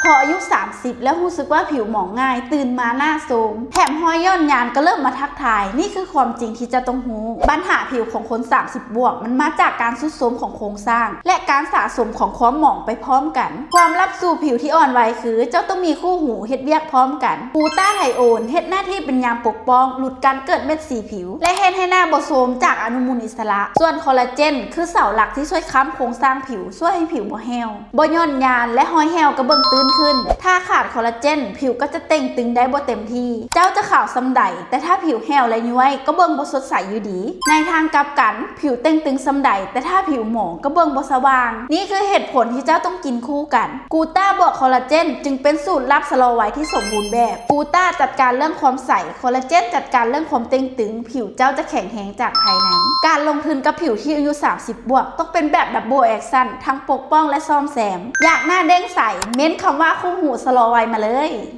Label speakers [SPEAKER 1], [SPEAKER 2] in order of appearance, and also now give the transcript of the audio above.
[SPEAKER 1] พออายุ30แล้วรู้สึกว่าผิวหมองง่ายตื่นมาหน้าโทรมแถมห้อยย่อนยานก็เริ่มมาทักทายนี่คือความจริงที่จะต้องรู้ปัญหาผิวของคน30บวกมันมาจากการทรุดโทรมของโครงสร้างและการสะสมของความหมองไปพร้อมกันความลับสู่ผิวที่อ่อนไหวคือเจ้าต้องมีคู่หูเฮ็ดเวียกพร้อมกันกูต้าไทโอนเฮ็ดหน้าที่เป็นยามปกป้องหลุดการเกิดเม็ดสีผิวและเฮ็ดให้หน้าบ่โทรมจากอนุมูลอิสระส่วนคอลลาเจนคือเสาหลักที่ช่วยค้ำโครงสร้างผิวช่วยให้ผิวบ่แห้วบ่ย่อนยานและห้อยแห้วก็เบิ่งตื้นขึ้นถ้าขาดคอลลาเจนผิวก็จะเต่งตึงได้บ่เต็มที่เจ้าจะขาวซ้ำใดแต่ถ้าผิวแห้วและย้วยก็เบิ่งบ่สดใสอยู่ดีในทางกลับกันผิวเต่งตึงซ้ำใดแต่ถ้าผิวหมองก็เบิ่งบ่สว่างนี่คือเหตุผลที่เจ้าต้องกินคู่กันกูต้าบวกคอลลาเจนจึงเป็นสูตรลับสโลไวท์ที่สมบูรณ์แบบกูต้าจัดการเรื่องความใสคอลลาเจนจัดการเรื่องความเต่งตึงผิวเจ้าจะแข็งแรงจากภายในการลงทุนกับผิวที่อายุ30บวกต้องเป็นแบบดับเบิลแอคชั่นทั้งปกป้องและซ่อมแซมอยากหน้าเด้งใสเม้นคำว่าคู่หูสโลไวท์มาเลย